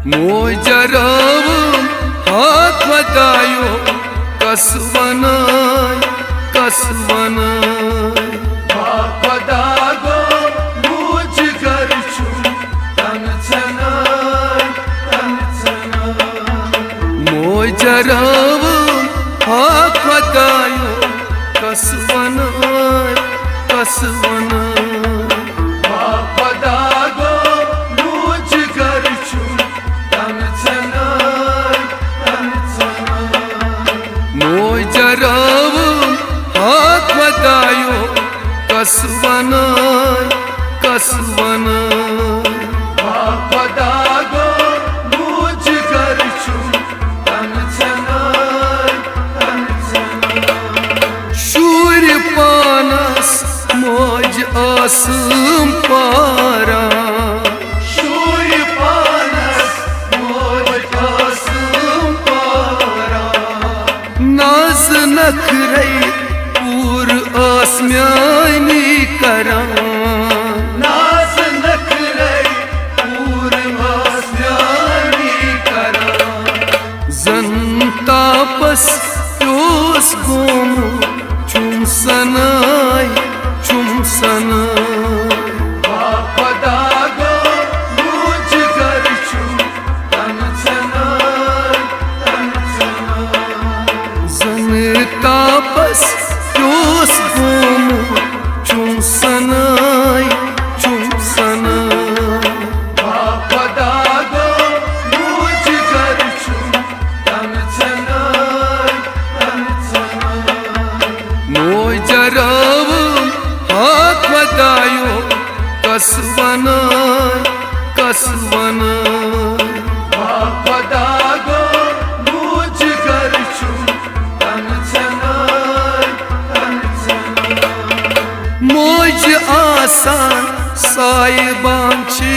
मोजरावम हाथ वदायो कसवनाय कसवनाय बापदागो मुझ घर छु तन छनाय मोजरावम हाथ वदायो कसवनाय कसवनाय बापदागो मुझ घर छु तन छनाय मोजरावम हाथ वदायो कसवनाय कसवनाय बापदागो मुझ घर छु तन छनाय शूर पानस मोज आसम पारा शूर पानस मोज आसम पारा नाज नखरे पूर आसमानी करा नाज नखरे पूर आसमानी करा जन तापस योस गोमो चुम सनाय चुम सनाय बापदागो मुझ घर छु तन छनाय जन तापस योस गोमो चुम सनाय चुम सनाय बापदागो मुझ घर छु तन छनाय मोजरावम हाथ वदायो कसवनाय कसवनाय बापदागो मुझ घर छु तन छनाय मोज आसान साहिबान छी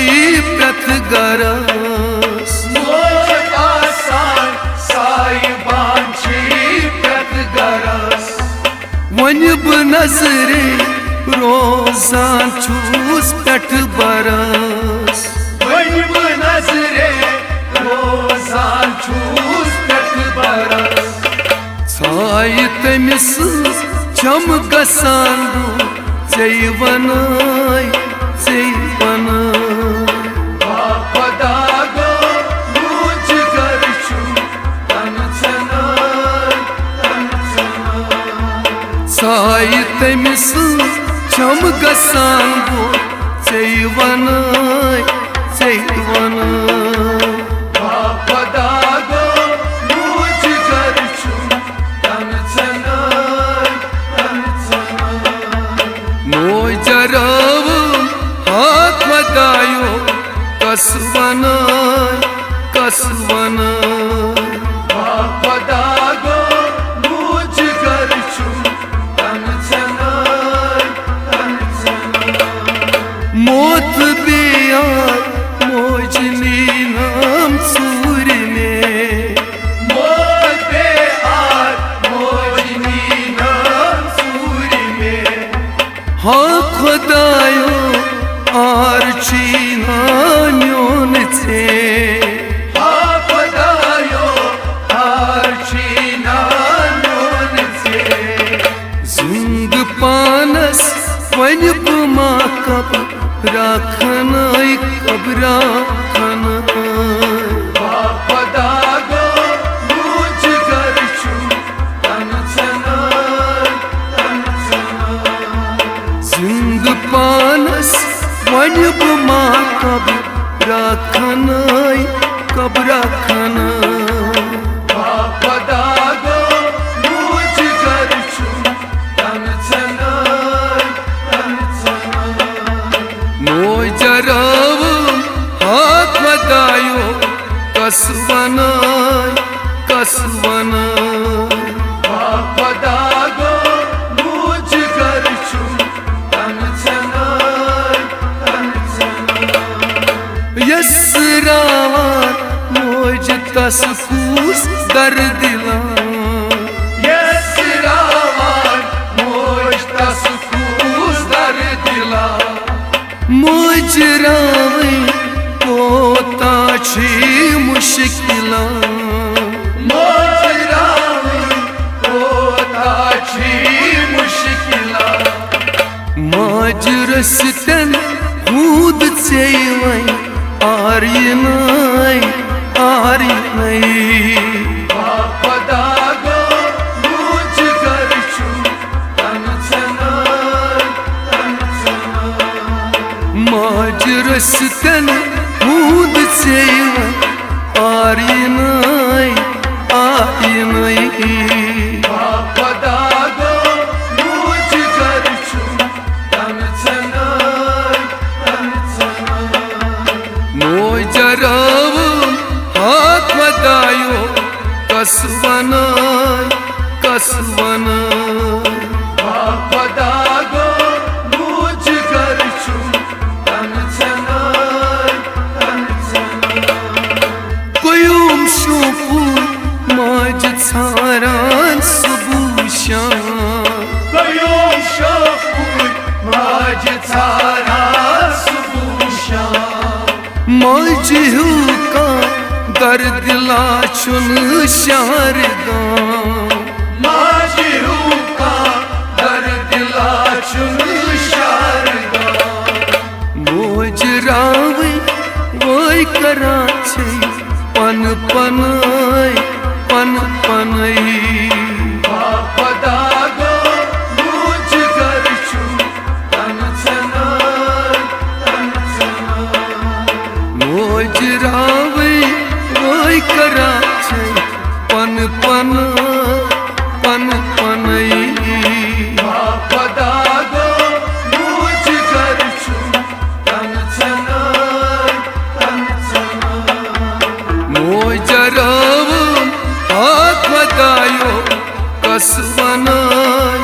प्रथ गरस मोज आसान साहिबान छी प्रथ गरस वन नजरे रोजान छूस पेट बरस वनिब नजरे रोजान छूस पेट बरस छाय तमिस चम गसान वनाय वनाय बापदागो मुझ घर छु तन छनाय छाय तमिस चम गसान वनाय वनाय बापदागो मुझ घर छु तन छनाय मोजरावम हाथ वदायो कसवनाय कसवनाय बापदागो मुझ घर छु तन छनाय मोत बेयार मोजनी नाम सूर में मोत बेआर मोजनी नाम सूर में हाँ खुदायो आर चीना न्योन थे बापदायो हार चीना नोन से जिंद पानस वन पुमा कब राखनाय कब राखनाय बापदागो मुझ घर छु तन छनाय जिंद पानस वन पुमा कब राखनाय कब राखनाय बापदागो मुझ घर छु तन छनाय मोजरावम हाथ वदायो कसवनाय कसवनाय बापदागो मुझ घर छु तन छनाय यसरावान मोज तसकूस दर दिला यसरावान मोज तसकूस दर दिला मोजरावै पोता मुश्किला माज रस्तन हूद चेवै आर्यनाय माज रस्तन हूद चेवै आर्यनाय मोजरावम हाथ वदायो कसवनाय कोयुम शोपुर माज छारान मौजू का दर्द लाचुन शारदा मोजरावै वोई करा छे पन पनय मोजरावै वोई करा छे पन मोजरावम हाथ वदायो कसवनाय